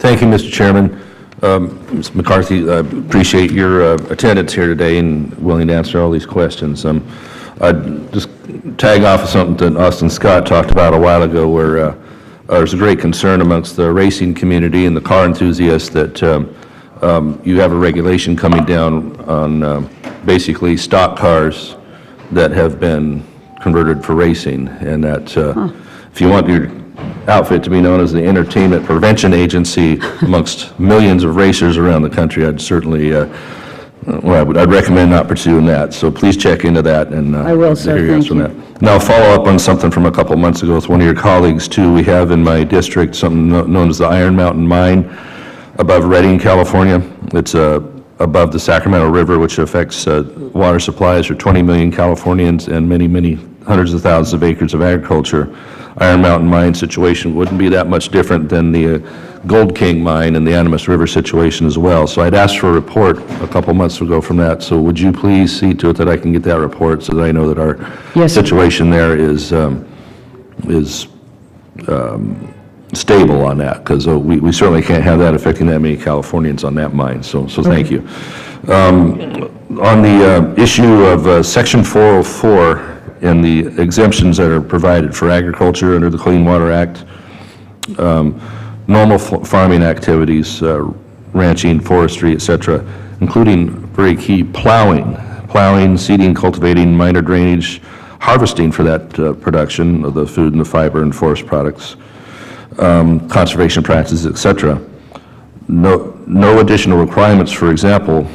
Thank you, Mr. Chairman. Ms. McCarthy, I appreciate your attendance here today and willing to answer all these questions. I'd just tag off of something that Austin Scott talked about a while ago, where there's a great concern amongst the racing community and the car enthusiasts that you have a regulation coming down on basically stock cars that have been converted for racing, and that if you want your outfit to be known as the Entertainment Prevention Agency amongst millions of racers around the country, I'd certainly, I'd recommend not pursuing that. So please check into that, and I will, sir. Thank you. Now, I'll follow up on something from a couple months ago with one of your colleagues too. We have in my district something known as the Iron Mountain Mine above Redding, California. It's above the Sacramento River, which affects water supplies for 20 million Californians and many, many hundreds of thousands of acres of agriculture. Iron Mountain Mine situation wouldn't be that much different than the Gold King Mine and the Animas River situation as well. So I'd asked for a report a couple months ago from that. So would you please see to it that I can get that report so that I know that our situation there is stable on that, because we certainly can't have that affecting that many Californians on that mine. So thank you. On the issue of Section 404 and the exemptions that are provided for agriculture under the Clean Water Act, normal farming activities, ranching, forestry, etc., including very key plowing, seeding, cultivating, minor drainage, harvesting for that production of the food and the fiber and forest products, conservation practices, etc. No additional requirements, for example,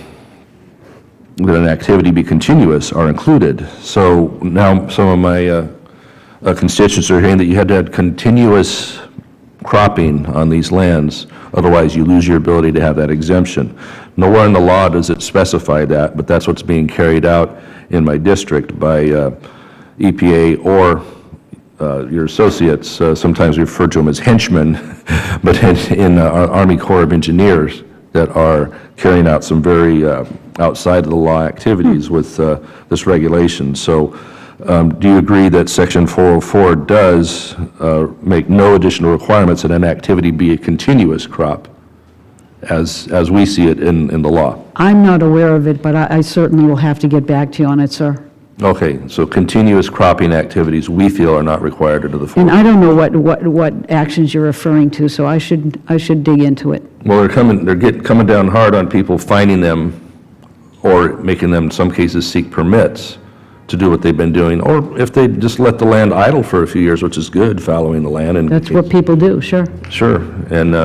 that an activity be continuous are included. So now some of my constituents are hearing that you had to have continuous cropping on these lands, otherwise you lose your ability to have that exemption. Nowhere in the law does it specify that, but that's what's being carried out in my district by EPA or your associates. Sometimes we refer to them as henchmen, but in our Army Corps of Engineers that are carrying out some very outside of the law activities with this regulation. So do you agree that Section 404 does make no additional requirements that an activity be a continuous crop as we see it in the law? I'm not aware of it, but I certainly will have to get back to you on it, sir. Okay, so continuous cropping activities we feel are not required under the 404. And I don't know what actions you're referring to, so I should dig into it. Well, they're coming down hard on people, finding them or making them in some cases seek permits to do what they've been doing, or if they just let the land idle for a few years, which is good, following the land. And that's what people do, sure. Sure, and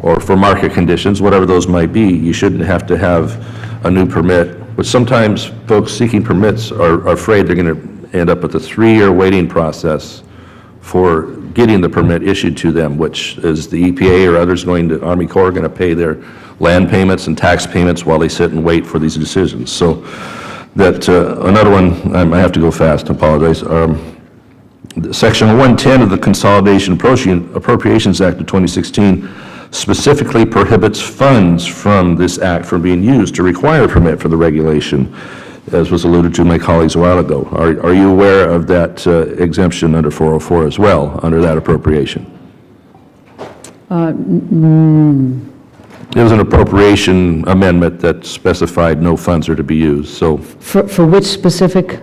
or for market conditions, whatever those might be, you shouldn't have to have a new permit. But sometimes folks seeking permits are afraid they're going to end up with a 3-year waiting process for getting the permit issued to them, which is the EPA or others going to Army Corps going to pay their land payments and tax payments while they sit and wait for these decisions. So that another one, I have to go fast, I apologize. Section 110 of the Consolidation Appropriations Act of 2016 specifically prohibits funds from this act from being used to require a permit for the regulation, as was alluded to by my colleagues a while ago. Are you aware of that exemption under 404 as well, under that appropriation? It was an appropriation amendment that specified no funds are to be used. So for which specific?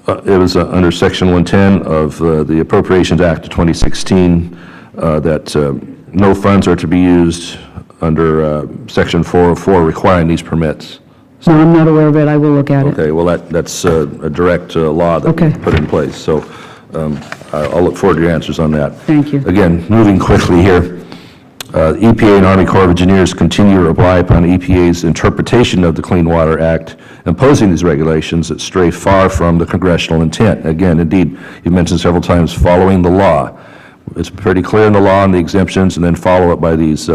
It was under Section 110 of the Appropriations Act of 2016 that no funds are to be used under Section 404 requiring these permits. No, I'm not aware of it. I will look at it. Okay, well, that's a direct law that we put in place. So I'll look forward to your answers on that. Thank you. Again, moving quickly here. EPA and Army Corps of Engineers continue to rely upon EPA's interpretation of the Clean Water Act, imposing these regulations that stray far from the congressional intent. Again, indeed, you mentioned several times following the law. It's pretty clear in the law on the exemptions, and then follow it by these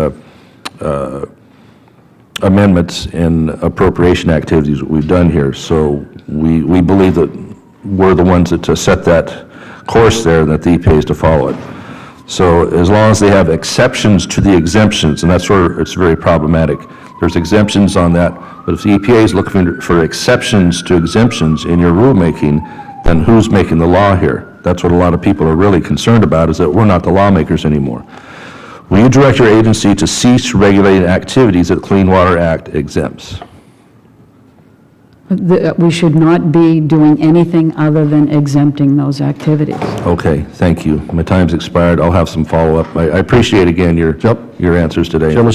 amendments and appropriation activities that we've done here. So we believe that we're the ones that set that course there, and that the EPA is to follow it. So as long as they have exceptions to the exemptions, and that's where it's very problematic. There's exemptions on that, but if the EPA is looking for exceptions to exemptions in your rulemaking, then who's making the law here? That's what a lot of people are really concerned about, is that we're not the lawmakers anymore. Will you direct your agency to cease regulating activities that the Clean Water Act exempts? We should not be doing anything other than exempting those activities. Okay, thank you. My time's expired. I'll have some follow-up. I appreciate, again, your answers today. Chairman